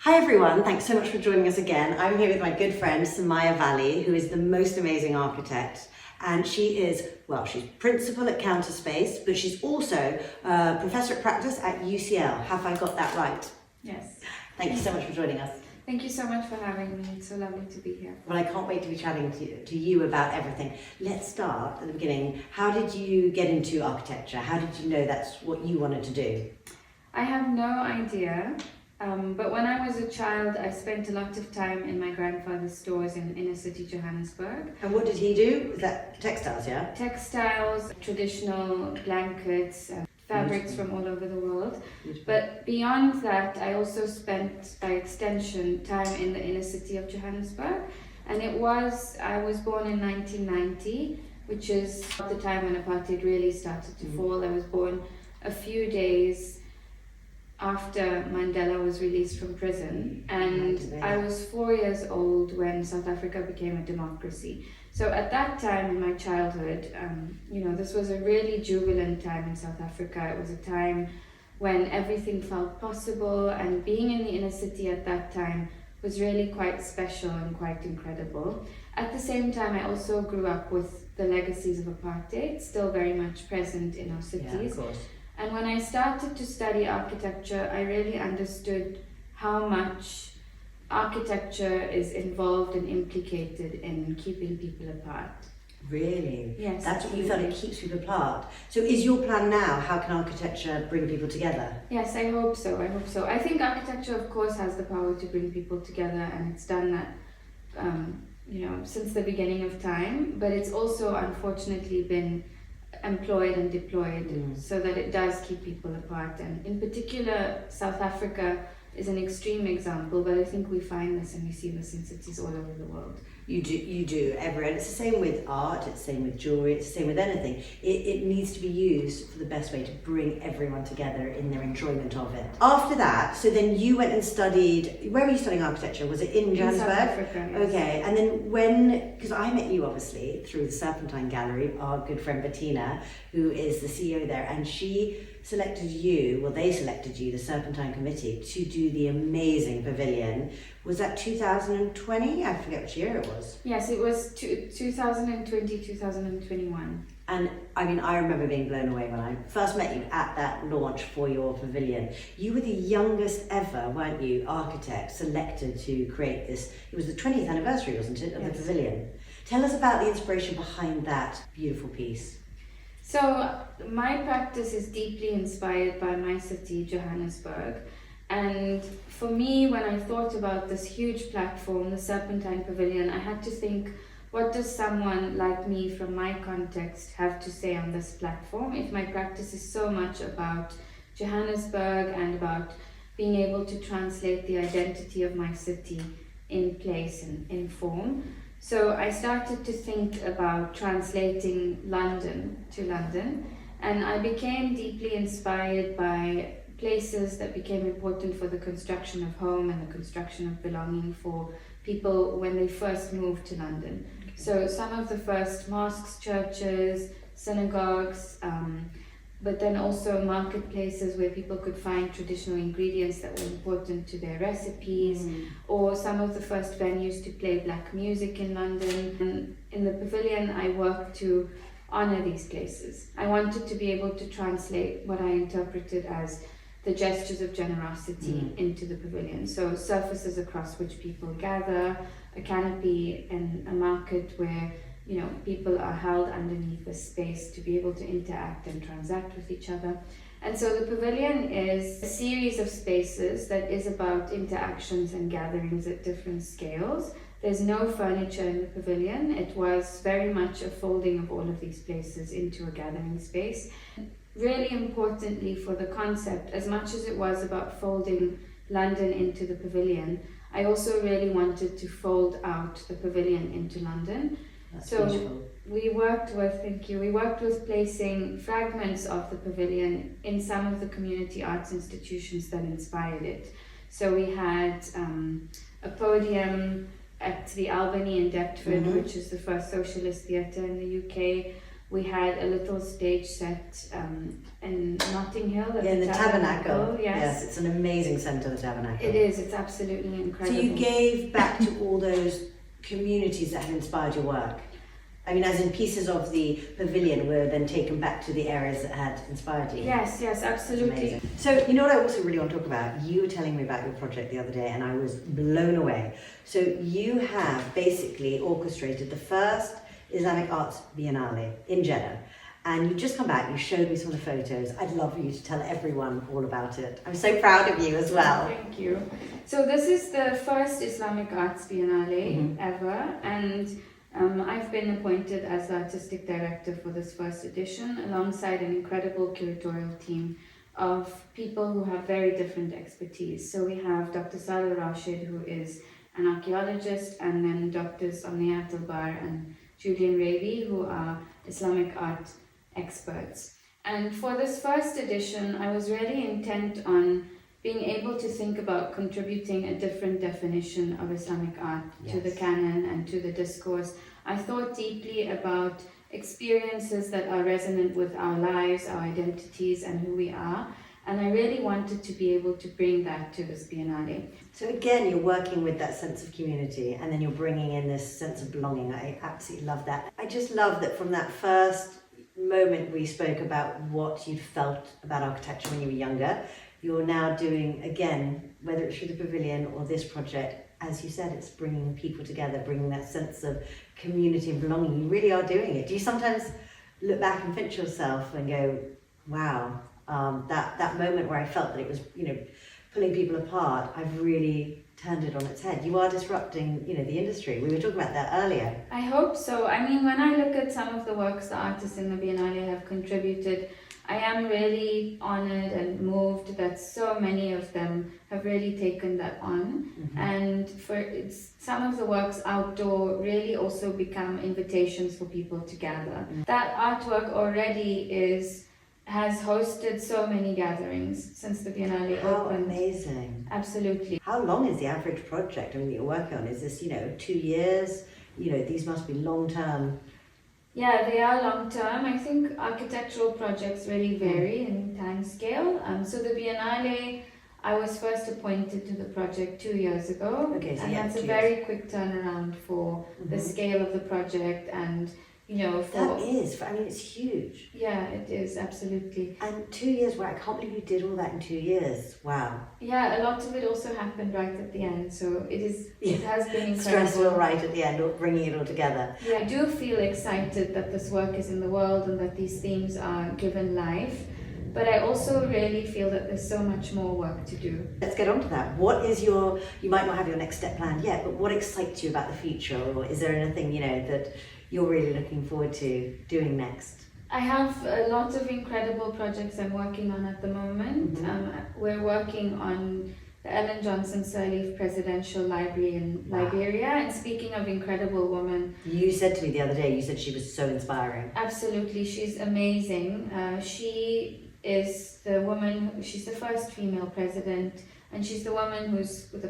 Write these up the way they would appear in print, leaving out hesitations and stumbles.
Hi everyone, thanks so much for joining us again. I'm here with my good friend Sumayya Vally, who is the most amazing architect. And she's principal at Counterspace, but she's also a professor at practice at UCL. Have I got that right? Yes. Thank you so much for joining us. Thank you so much for having me. It's so lovely to be here. Well, I can't wait to be chatting to you about everything. Let's start at the beginning. How did you get into architecture? How did you know that's what you wanted to do? I have no idea. But when I was a child, I spent a lot of time in my grandfather's stores in inner city Johannesburg. And what did he do? Was that textiles, yeah? Textiles, traditional blankets, fabrics from all over the world. Beautiful. But beyond that, I also spent, by extension, time in the inner city of Johannesburg. And I was born in 1990, which is the time when apartheid really started to fall. I was born a few days after Mandela was released from prison, and I was 4 years old when South Africa became a democracy. So at that time in my childhood, this was a really jubilant time in South Africa. It was a time when everything felt possible, and being in the inner city at that time was really quite special and quite incredible. At the same time, I also grew up with the legacies of apartheid still very much present in our cities. Yeah, of course. And when I started to study architecture, I really understood how much architecture is involved and implicated in keeping people apart. Really? Yes. That's what you felt, it keeps people apart. So is your plan now, how can architecture bring people together? Yes, I hope so. I think architecture, of course, has the power to bring people together, and it's done that since the beginning of time. But it's also unfortunately been employed and deployed so that it does keep people apart. And in particular, South Africa is an extreme example, but I think we find this and we see this in cities all over the world. You do, everywhere. And it's the same with art, it's the same with jewellery, it's the same with anything. It needs to be used for the best way to bring everyone together in their enjoyment of it. After that, so then you went and studied, where were you studying architecture? Was it in Johannesburg? In South Africa, yes. Okay, and then because I met you obviously through the Serpentine Gallery, our good friend Bettina, who is the CEO there, and they selected you, the Serpentine Committee, to do the amazing pavilion. Was that 2020? I forget which year it was. Yes, it was 2020, 2021. And I mean, I remember being blown away when I first met you at that launch for your pavilion. You were the youngest ever, weren't you, architect selected to create this. It was the 20th anniversary, wasn't it, of the pavilion? Tell us about the inspiration behind that beautiful piece. So my practice is deeply inspired by my city, Johannesburg. And for me, when I thought about this huge platform, the Serpentine Pavilion, I had to think, what does someone like me from my context have to say on this platform if my practice is so much about Johannesburg and about being able to translate the identity of my city in place and in form? So I started to think about translating London to London, and I became deeply inspired by places that became important for the construction of home and the construction of belonging for people when they first moved to London. Okay. So some of the first mosques, churches, synagogues, but then also marketplaces where people could find traditional ingredients that were important to their recipes, or some of the first venues to play black music in London. And in the pavilion, I worked to honor these places. I wanted to be able to translate what I interpreted as the gestures of generosity into the pavilion. So surfaces across which people gather, a canopy and a market where people are held underneath the space to be able to interact and transact with each other. And so the pavilion is a series of spaces that is about interactions and gatherings at different scales. There's no furniture in the pavilion. It was very much a folding of all of these places into a gathering space. Really importantly for the concept, as much as it was about folding London into the pavilion, I also really wanted to fold out the pavilion into London. That's so beautiful. We worked with placing fragments of the pavilion in some of the community arts institutions that inspired it. So we had a podium at the Albany in Deptford, which is the first socialist theatre in the UK. We had a little stage set in Notting Hill at in the Tabernacle. Yes. It's an amazing centre, the Tabernacle. It is, it's absolutely incredible. So you gave back to all those communities that have inspired your work? I mean, as in pieces of the pavilion were then taken back to the areas that had inspired you? Yes, absolutely. So, you know what I also really want to talk about? You were telling me about your project the other day and I was blown away. So you have basically orchestrated the first Islamic Arts Biennale in Jeddah. And you've just come back, you showed me some of the photos. I'd love for you to tell everyone all about it. I'm so proud of you as well. Thank you. So this is the first Islamic Arts Biennale ever, and I've been appointed as the artistic director for this first edition, alongside an incredible curatorial team of people who have very different expertise. So we have Dr. Saleh Rashid, who is an archaeologist, and then Drs. Omniat Al-Bar and Julian Raby, who are Islamic art experts. And for this first edition, I was really intent on being able to think about contributing a different definition of Islamic art to the canon and to the discourse. I thought deeply about experiences that are resonant with our lives, our identities, and who we are. And I really wanted to be able to bring that to this Biennale. So again, you're working with that sense of community and then you're bringing in this sense of belonging. I absolutely love that. I just love that from that first moment we spoke about what you felt about architecture when you were younger, you're now doing, again, whether it's through the pavilion or this project, as you said, it's bringing people together, bringing that sense of community and belonging. You really are doing it. Do you sometimes look back and pinch yourself and go, wow, that moment where I felt that it was, pulling people apart, I've really turned it on its head. You are disrupting, the industry. We were talking about that earlier. I hope so. I mean, when I look at some of the works the artists in the Biennale have contributed, I am really honored and moved that so many of them have really taken that on. And some of the works outdoor really also become invitations for people to gather. That artwork already has hosted so many gatherings since the Biennale opened. How amazing. Absolutely. How long is the average project that you're working on? Is this, 2 years? These must be long-term. Yeah, they are long-term. I think architectural projects really vary in time scale. So the Biennale, I was first appointed to the project 2 years ago. Okay, so and that's a very quick turnaround for the scale of the project and it's huge. Yeah, it is, absolutely. And 2 years, I can't believe you did all that in 2 years. Wow. Yeah, a lot of it also happened right at the end, so it has been incredible. Stressful right at the end, bringing it all together. Yeah, I do feel excited that this work is in the world and that these themes are given life. But I also really feel that there's so much more work to do. Let's get on to that. What is you might not have your next step planned yet, but what excites you about the future? Or is there anything, that you're really looking forward to doing next? I have a lot of incredible projects I'm working on at the moment. We're working on the Ellen Johnson Sirleaf Presidential Library in Liberia. And speaking of incredible women... You said to me the other day, you said she was so inspiring. Absolutely, she's amazing. She is the woman, she's the first female president, and she's the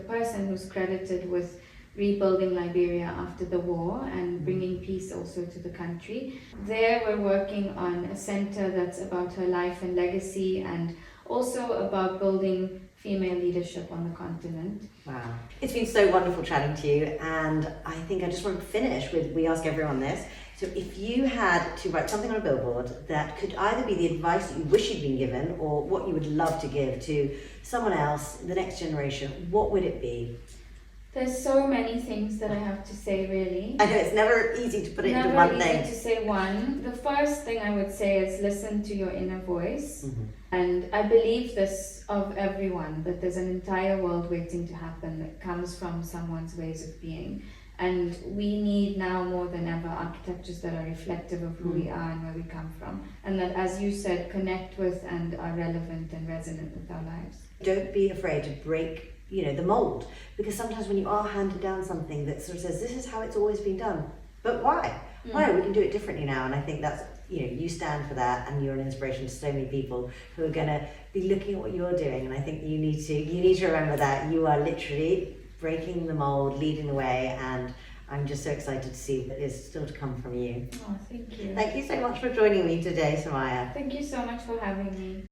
person who's credited with rebuilding Liberia after the war and bringing peace also to the country. There we're working on a center that's about her life and legacy and also about building female leadership on the continent. Wow. It's been so wonderful chatting to you, and I think I just want to finish with, we ask everyone this, so if you had to write something on a billboard that could either be the advice that you wish you'd been given or what you would love to give to someone else, the next generation, what would it be? There's so many things that I have to say, really. I know, it's never easy to put it into one thing. Never easy to say one. The first thing I would say is listen to your inner voice. And I believe this of everyone, that there's an entire world waiting to happen that comes from someone's ways of being. And we need now more than ever architectures that are reflective of who we are and where we come from. And that, as you said, connect with and are relevant and resonant with our lives. Don't be afraid to break the mould, because sometimes when you are handed down something that sort of says this is how it's always been done, but why we can do it differently now. And I think that's you stand for that, and you're an inspiration to so many people who are going to be looking at what you're doing. And I think you need to remember that you are literally breaking the mould, leading the way, and I'm just so excited to see what is still to come from you. Oh, thank you. Thank you so much for joining me today, Sumayya. Thank you so much for having me.